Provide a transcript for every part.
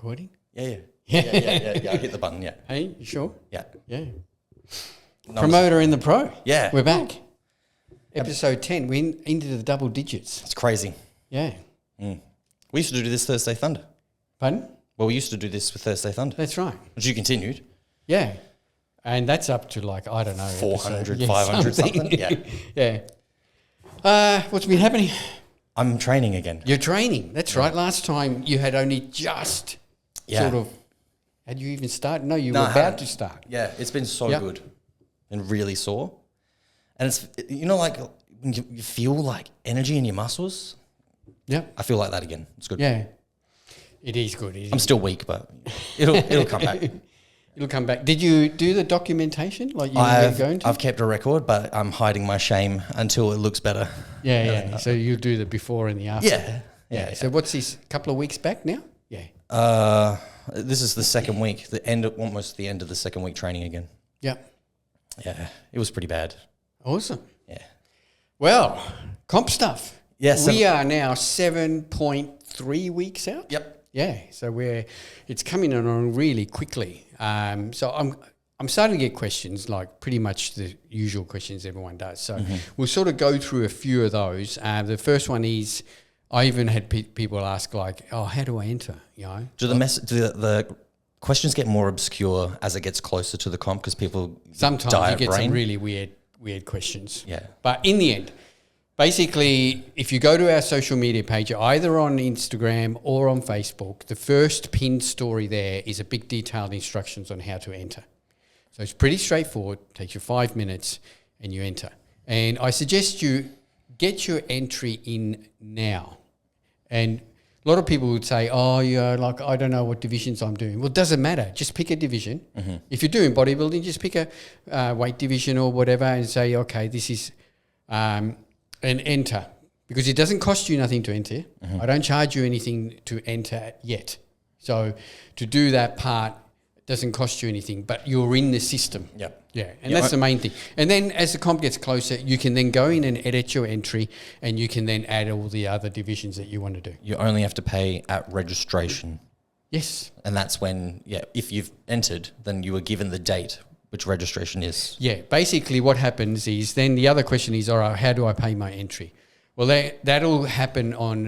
recording? Yeah. I hit the button, yeah. Hey, you sure? Yeah. Yeah. No, Promoter in the Pro. Yeah. We're back. Episode 10. We're into the double digits. It's crazy. Yeah. We used to do this Thursday Thunder. Pardon? Well, we used to do this with Thursday Thunder. That's right. Which you continued. Yeah. And that's up to like, I don't know. 400, 500 something. Yeah. Yeah. What's been happening? I'm training again. You're training. That's right. Last time you had only just sort of, had you even started? No, you were about to start. Yeah, it's been so good and really sore. And it's, you know, like when you feel like energy in your muscles. Yeah. I feel like that again. It's good. Yeah. It is good. I'm still weak, but it'll come back. It'll come back. Did you do the documentation like you were going to? I've kept a record, but I'm hiding my shame until it looks better. Yeah. So you'll do the before and the after. Yeah. So what's this, a couple of weeks back now? Yeah. This is the second week, almost the end of the second week training again. Yep. Yeah, it was pretty bad. Awesome. Yeah. Well, comp stuff. Yes. We are now 7.3 weeks out. Yep. Yeah, so it's coming on really quickly. So I'm starting to get questions, like pretty much the usual questions everyone does. So we'll sort of go through a few of those. The first one is, I even had people ask like, "Oh, how do I enter?" You know, Do the questions get more obscure as it gets closer to the comp because people sometimes die you of get brain? some really weird questions. Yeah. But in the end, basically, if you go to our social media page, either on Instagram or on Facebook, the first pinned story there is a big detailed instructions on how to enter. So it's pretty straightforward, takes you 5 minutes and you enter. And I suggest you get your entry in now. And a lot of people would say, oh, yeah, like I don't know what divisions I'm doing. Well, it doesn't matter. Just pick a division. If you're doing bodybuilding, just pick a weight division or whatever and say, okay, this is... and enter, because it doesn't cost you nothing to enter. I don't charge you anything to enter yet. So to do that part doesn't cost you anything, but you're in the system. Yep. Yeah, and that's the main thing. And then as the comp gets closer, you can then go in and edit your entry, and you can then add all the other divisions that you want to do. You only have to pay at registration. Yes. And that's when, if you've entered, then you were given the date which registration is. Yeah, basically what happens is then the other question is, all right, how do I pay my entry? Well, that'll open on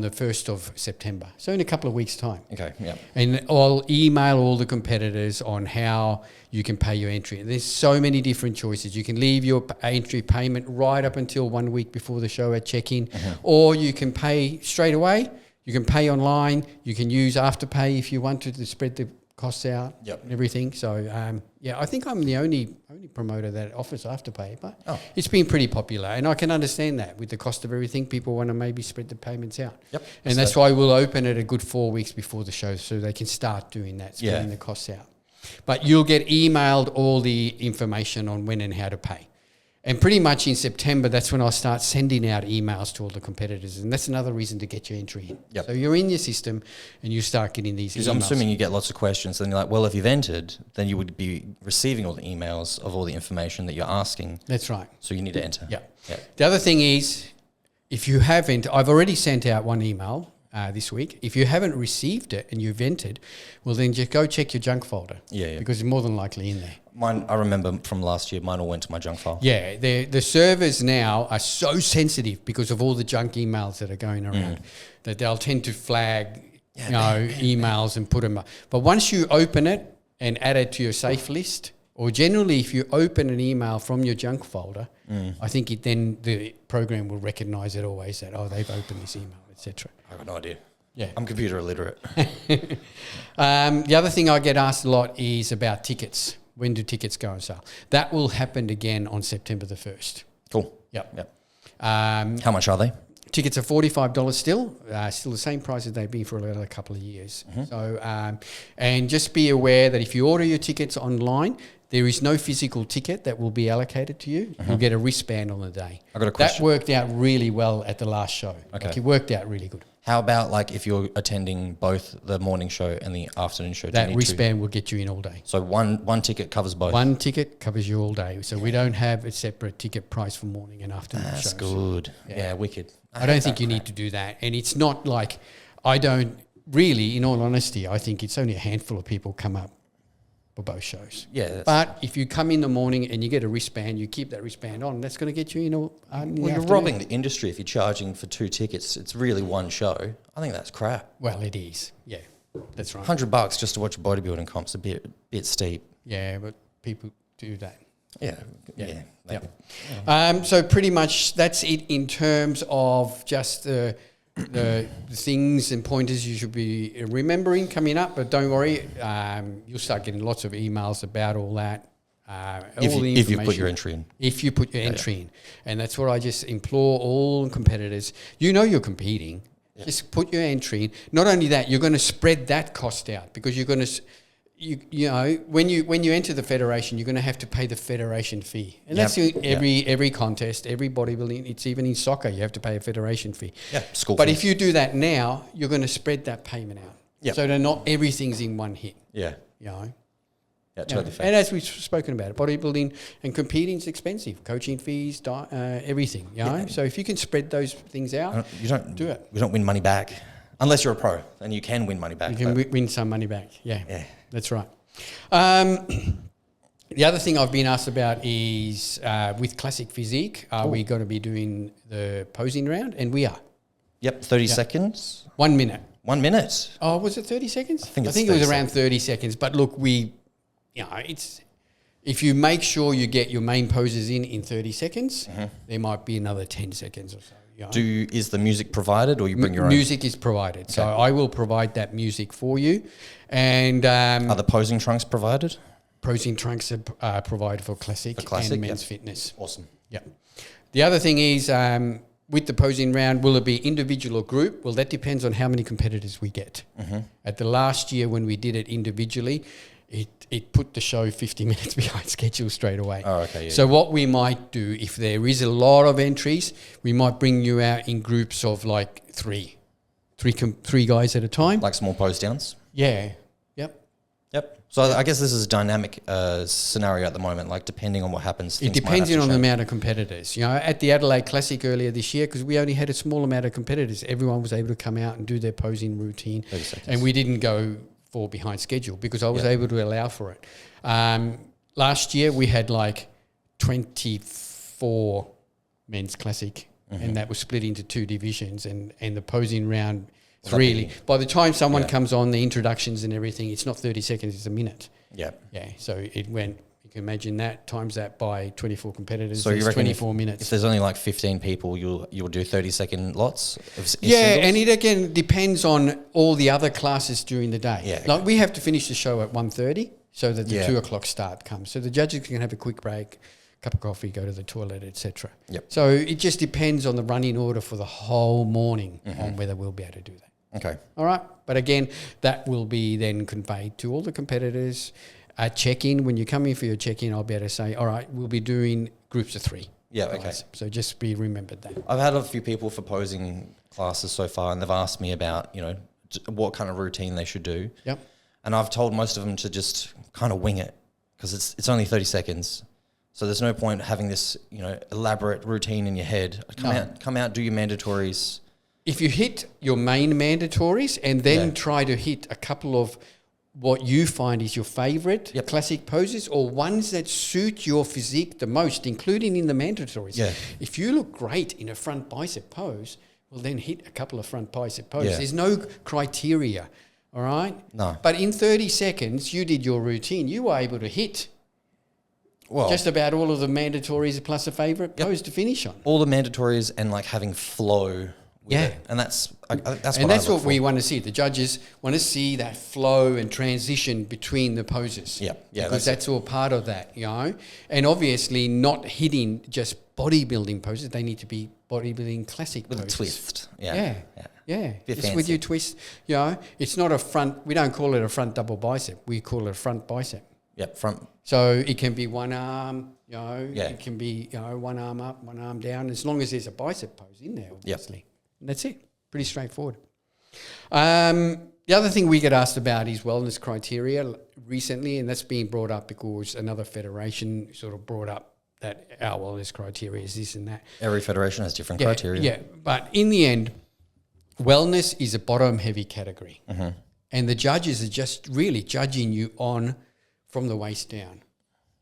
the 1st of September, so in a couple of weeks' time. Okay, yeah. And I'll email all the competitors on how you can pay your entry. And there's so many different choices. You can leave your entry payment right up until 1 week before the show at check-in, or you can pay straight away. You can pay online. You can use Afterpay if you want to spread the costs out and everything. So, I think I'm the only promoter that offers Afterpay, but it's been pretty popular. And I can understand that with the cost of everything, people want to maybe spread the payments out. Yep. And that's why we'll open it a good 4 weeks before the show so they can start doing that, spreading the costs out. But you'll get emailed all the information on when and how to pay. And pretty much in September, that's when I'll start sending out emails to all the competitors. And that's another reason to get your entry in. Yep. So you're in your system and you start getting these emails. I'm assuming you get lots of questions. Then you're like, well, if you've entered, then you would be receiving all the emails of all the information that you're asking. That's right. So you need to enter. Yeah. The other thing is, if you haven't, I've already sent out one email this week. If you haven't received it and you've entered, well, then just go check your junk folder. Yeah. Because it's more than likely in there. Mine, I remember from last year, mine all went to my junk file. Yeah, the servers now are so sensitive because of all the junk emails that are going around that they'll tend to flag emails and put them up. But once you open it and add it to your safe list, or generally if you open an email from your junk folder, I think then the program will recognise it always that, they've opened this email, etc. I have no idea. Yeah. I'm computer illiterate. The other thing I get asked a lot is about tickets. When do tickets go on sale? That will happen again on September the 1st. Cool. Yep. How much are they? Tickets are $45 still the same price as they've been for a couple of years. So, and just be aware that if you order your tickets online, there is no physical ticket that will be allocated to you. You'll get a wristband on the day. I got a question. That worked out really well at the last show. Okay. Like it worked out really good. How about like if you're attending both the morning show and the afternoon show? That wristband will get you in all day. So one ticket covers both? One ticket covers you all day. So we don't have a separate ticket price for morning and afternoon shows. That's good. Yeah, wicked. I don't think you need to do that. And it's not like I don't really, in all honesty, I think it's only a handful of people come up for both shows. Yeah. But if you come in the morning and you get a wristband, you keep that wristband on, that's going to get you, in the you're afternoon. robbing the industry if you're charging for 2 tickets. It's really one show. I think that's crap. Well, it is. Yeah, that's right. $100 just to watch a bodybuilding comp's a bit steep. Yeah, but people do that. Yeah. So pretty much that's it in terms of just the things and pointers you should be remembering coming up. But don't worry, you'll start getting lots of emails about all that. If you put your entry in. If you put your entry in. And that's what I just implore all competitors. You know you're competing. Yeah. Just put your entry in. Not only that, you're going to spread that cost out because you're going to... You know, when you enter the federation, you're going to have to pay the federation fee, and that's every contest, every bodybuilding. It's even in soccer, you have to pay a federation fee. Yeah, school. But fees. if you do that now, you're going to spread that payment out. Yeah. So that not everything's in one hit. Yeah. You know. Yeah, totally. And as we've spoken about, bodybuilding and competing is expensive. Coaching fees, everything. You know. So if you can spread those things out, you don't do it. You don't win money back unless you're a pro, and you can win money back. You can win some money back. Yeah. That's right. The other thing I've been asked about is with Classic Physique, are we going to be doing the posing round? And we are. Yep, 30 seconds. 1 minute. 1 minute. Oh, was it 30 seconds? I think it was around 30 seconds. But look, it's if you make sure you get your main poses in 30 seconds, there might be another 10 seconds or so. You know? Is the music provided, or you bring your own? Music is provided, okay. So I will provide that music for you. And are the posing trunks provided? Posing trunks are provided for classic and men's fitness. Awesome. Yeah. The other thing is with the posing round, will it be individual or group? Well, that depends on how many competitors we get. At the last year when we did it individually, it put the show 50 minutes behind schedule straight away. Oh, okay. Yeah, so what we might do, if there is a lot of entries, we might bring you out in groups of like three guys at a time. Like small pose downs? Yeah. Yep. So I guess this is a dynamic scenario at the moment, like depending on what happens. It depends on the amount of competitors. You know, at the Adelaide Classic earlier this year, because we only had a small amount of competitors, everyone was able to come out and do their posing routine. And we didn't go for behind schedule because I was able to allow for it. Last year we had like 24 men's classic and that was split into 2 divisions and the posing round really, by the time someone comes on, the introductions and everything, it's not 30 seconds, it's a minute. Yeah. So it went, you can imagine that, times that by 24 competitors, so you reckon 24 minutes. If there's only like 15 people, you'll do 30-second lots? And it again depends on all the other classes during the day. Yeah, like we have to finish the show at 1:30 so that the 2 o'clock start comes. So the judges can have a quick break, cup of coffee, go to the toilet, etc. So it just depends on the running order for the whole morning on whether we'll be able to do that. Okay. All right. But again, that will be then conveyed to all the competitors at check-in. When you come in for your check-in, I'll be able to say, all right, we'll be doing groups of 3. Yeah, okay. So just be remembered that. I've had a few people for posing classes so far, and they've asked me about, what kind of routine they should do. Yep. And I've told most of them to just kind of wing it because it's only 30 seconds. So there's no point having this, elaborate routine in your head. Come out, do your mandatories. If you hit your main mandatories and then try to hit a couple of what you find is your favourite classic poses or ones that suit your physique the most, including in the mandatories. Yeah. If you look great in a front bicep pose, well, then hit a couple of front bicep poses. Yeah. There's no criteria, all right? No. But in 30 seconds, you did your routine. You were able to hit just about all of the mandatories plus a favourite pose to finish on. All the mandatories and like having flow. And that's what we want to see. The judges want to see that flow and transition between the poses. Because that's all part of that, And obviously not hitting just bodybuilding poses. They need to be bodybuilding classic poses. With a twist. Just with your twist. It's not a front. We don't call it a front double bicep. We call it a front bicep. Front. So it can be one arm, it can be, one arm up, one arm down, as long as there's a bicep pose in there, obviously. And that's it. Pretty straightforward. The other thing we get asked about is wellness criteria recently, and that's being brought up because another federation sort of brought up that our wellness criteria is this and that. Every federation has different criteria. Yeah, but in the end, wellness is a bottom-heavy category. And the judges are just really judging you from the waist down.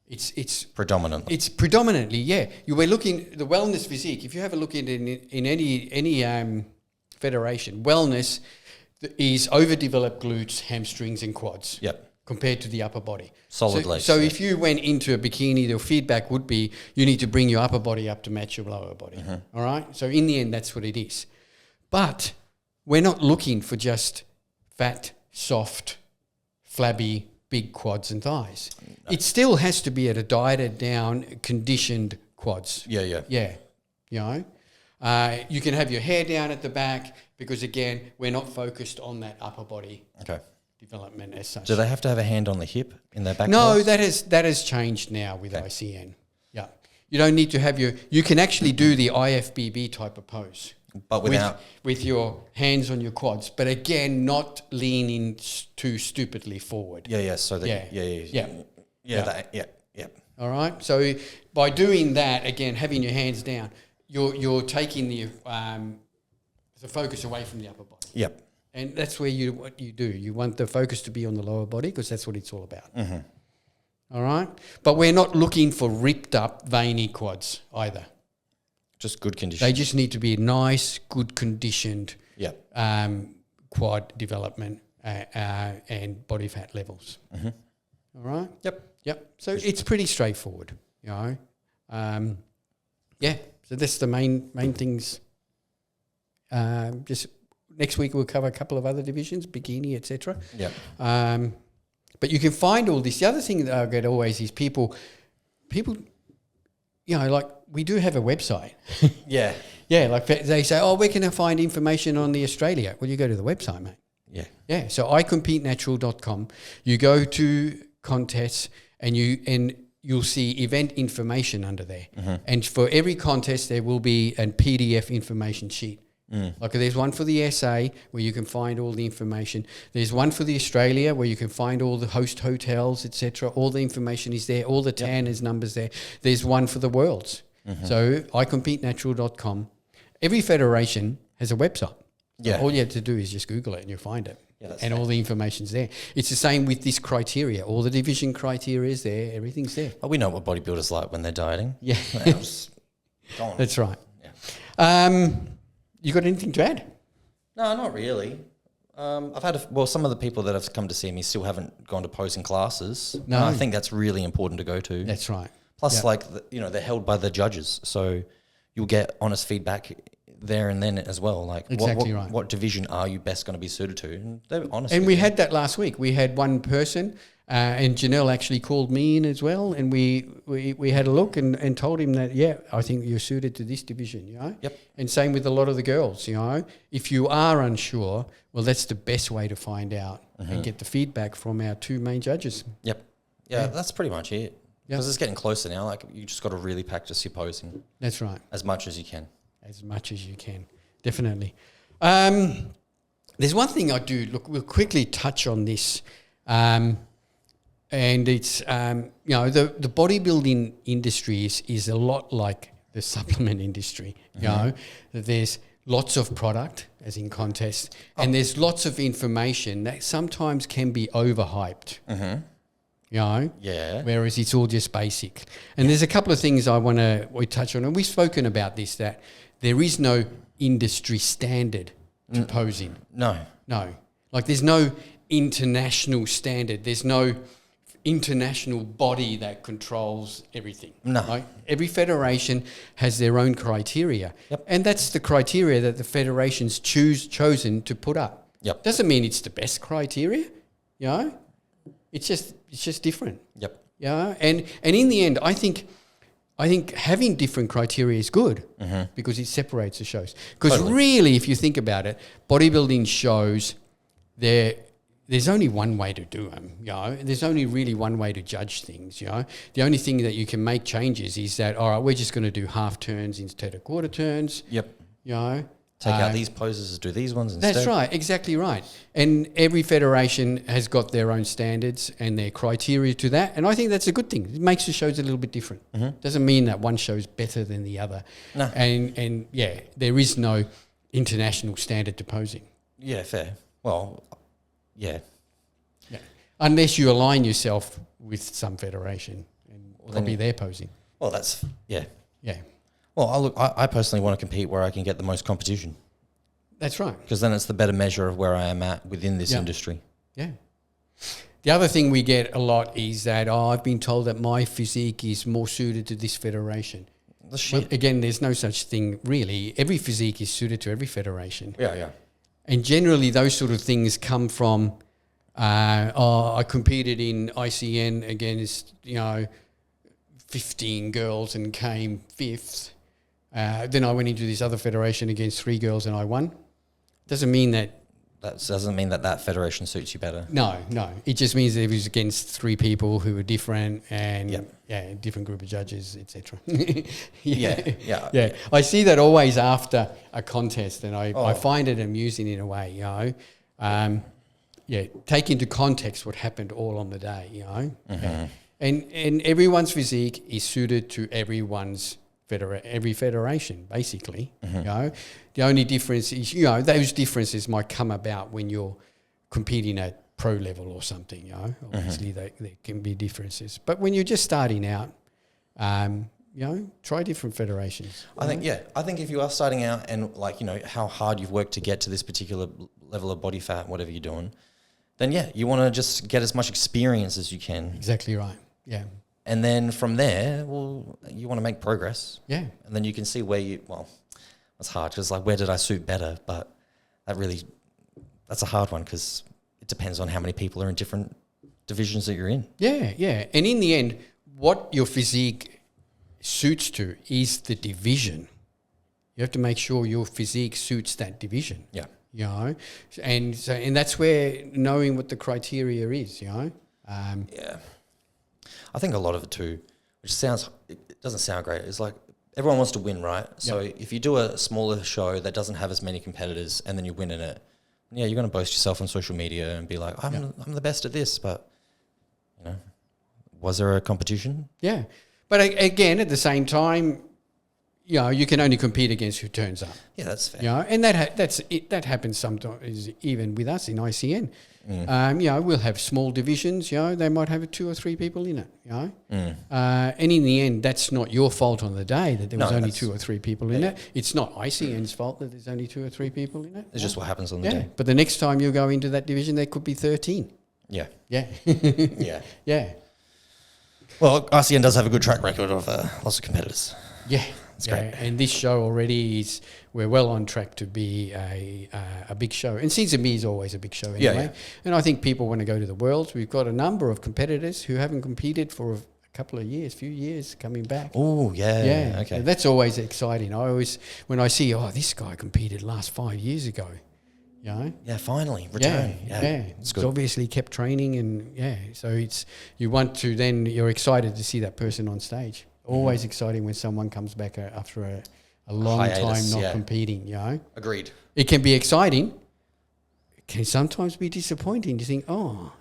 It's Predominantly. It's predominantly, yeah. We're looking the wellness physique. If you have a look in any federation, wellness is overdeveloped glutes, hamstrings, and quads. Yep. Compared to the upper body. Solid legs. So if you went into a bikini, the feedback would be you need to bring your upper body up to match your lower body. All right? So in the end, that's what it is. But we're not looking for just fat, soft, flabby, big quads and thighs. No. It still has to be at a dieted down, conditioned quads. Yeah. You know? You can have your hair down at the back because, again, we're not focused on that upper body. Okay. Development as such. Do they have to have a hand on the hip in their back? No, pose? that has changed now with ICN. Yeah, you don't need to have you can actually do the IFBB type of pose, but without with your hands on your quads, but again, not leaning too stupidly forward. Yeah. So that, yeah. All right. So by doing that, again, having your hands down, you're taking the focus away from the upper body. Yep. And that's what you do. You want the focus to be on the lower body because that's what it's all about. All right? But we're not looking for ripped up, veiny quads either. Just good condition. They just need to be nice, good conditioned quad development and body fat levels. All right? Yep. So it's pretty straightforward, you know. So that's the main things. Just... Next week we'll cover a couple of other divisions, bikini, etc. Yeah. But you can find all this. The other thing that I get always is people, you know, like we do have a website. Yeah. Yeah, like they say, oh, where can I find information on the Australia? Well, you go to the website, mate. Yeah. Yeah. So icompetenatural.com. You go to contests and you'll see event information under there. And for every contest there will be a PDF information sheet. Like there's one for the SA where you can find all the information. There's one for the Australia where you can find all the host hotels, etc. All the information is there. All the TANers numbers there. There's one for the Worlds. So icompetenatural.com. Every federation has a website. So all you have to do is just Google it and you'll find it. And all the information's there. It's the same with this criteria. All the division criteria is there. Everything's there. Well, we know what bodybuilders like when they're dieting. Yeah. That's right. Yeah. You got anything to add? No, not really. I've had some of the people that have come to see me still haven't gone to posing classes. No, and I think that's really important to go to. That's right. Plus, they're held by the judges, so you'll get honest feedback there and then as well. Like, exactly what division are you best going to be suited to? And they're honest. And we had that last week. We had one person, and Janelle actually called me in as well, and we had a look and told him that, I think you're suited to this division, you know? Yep. And same with a lot of the girls, you know? If you are unsure, well, that's the best way to find out and get the feedback from our two main judges. Yep. Yeah, that's pretty much it. Yeah. Because it's getting closer now. Like, you just got to really practice your posing. That's right. As much as you can. As much as you can, definitely. There's one thing I do. Look, we'll quickly touch on this, and it's the bodybuilding industry is a lot like the supplement industry. You know, there's lots of product, as in contests, and there's lots of information that sometimes can be overhyped. You know? Yeah. Whereas it's all just basic. And there's a couple of things we touch on, and we've spoken about this, that there is no industry standard to posing. No. Like there's no international standard. There's no international body that controls everything. No. Like every federation has their own criteria. Yep. And that's the criteria that the federations chosen to put up. Yep. Doesn't mean it's the best criteria, you know? It's just different. Yep. Yeah. And in the end, I think having different criteria is good because it separates the shows. Because really, if you think about it, bodybuilding shows, there's only one way to do them, you know. There's only really one way to judge things, you know. The only thing that you can make changes is that, all right, we're just going to do half turns instead of quarter turns. Yep. You know. Take out these poses, do these ones instead. That's right, exactly right. And every federation has got their own standards and their criteria to that, and I think that's a good thing. It makes the shows a little bit different. Doesn't mean that one show's better than the other. No. And there is no international standard to posing. Yeah, fair. Well, yeah. Yeah. Unless you align yourself with some federation and copy their posing. Well, that's, yeah. Yeah. Well, I personally want to compete where I can get the most competition. That's right. Because then it's the better measure of where I am at within this industry. Yeah. The other thing we get a lot is that, I've been told that my physique is more suited to this federation. The shit. Well, again, there's no such thing really. Every physique is suited to every federation. Yeah. And generally those sort of things come from, I competed in ICN against, 15 girls and came 5th. Then I went into this other federation against 3 girls and I won. Doesn't mean that... That doesn't mean that federation suits you better. No. It just means that it was against 3 people who were different and different group of judges, etc. Yeah. I see that always after a contest, and I find it amusing in a way. Take into context what happened all on the day. Mm-hmm. And everyone's physique is suited to everyone's every federation, basically. Mm-hmm. The only difference is, those differences might come about when you're competing at pro level or something. Obviously there can be differences, but when you're just starting out, try different federations. I think if you are starting out and how hard you've worked to get to this particular level of body fat, whatever you're doing, then you want to just get as much experience as you can. Exactly right. Yeah. And then from there, you want to make progress. Yeah. And then you can see where it's hard because where did I suit better? But that's a hard one because it depends on how many people are in different divisions that you're in. Yeah. And in the end, what your physique suits to is the division. You have to make sure your physique suits that division. Yeah. And that's where knowing what the criteria is, Yeah. I think a lot of it too, it doesn't sound great. It's everyone wants to win, right? So if you do a smaller show that doesn't have as many competitors and then you win in it, you're going to boast yourself on social media and be like, I'm the best at this. But, was there a competition? Yeah. But again, at the same time, you can only compete against who turns up. Yeah, that's fair. And that happens sometimes even with us in ICN. We'll have small divisions, they might have 2 or 3 people in it, and in the end, that's not your fault on the day that there was only 2 or 3 people in it. It's not ICN's fault that there's only 2 or 3 people in it. It's just what happens on the day. But the next time you go into that division, there could be 13. Yeah. Yeah. Yeah. Well, ICN does have a good track record of lots of competitors. Yeah. That's great. And this show already we're well on track to be a big show. And CZB is always a big show anyway. Yeah. And I think people want to go to the Worlds. We've got a number of competitors who haven't competed for a couple of years, few years coming back. Oh, yeah. Okay. So that's always exciting. When I see, this guy competed last 5 years ago, Yeah, finally, return. Yeah. It's He's obviously kept training and so you're excited to see that person on stage. Always exciting when someone comes back after a long hiatus, time not competing, Agreed. It can be exciting. It can sometimes be disappointing. You think, what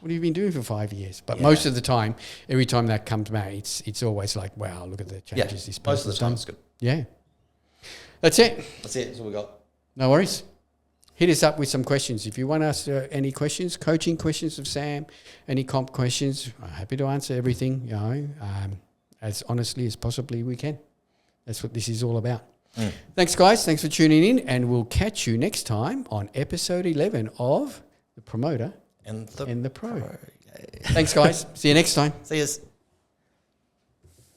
have you been doing for 5 years? But most of the time, every time that comes back, it's always like, wow, look at the changes this person's most of the time done. it's good. Yeah. That's it. That's all we got. No worries. Hit us up with some questions. If you want to ask any questions, coaching questions of Sam, any comp questions, I'm happy to answer everything, as honestly as possibly we can. That's what this is all about. Thanks, guys. Thanks for tuning in, and we'll catch you next time on episode 11 of The Promoter And the Pro. Thanks, guys. See you next time. See you.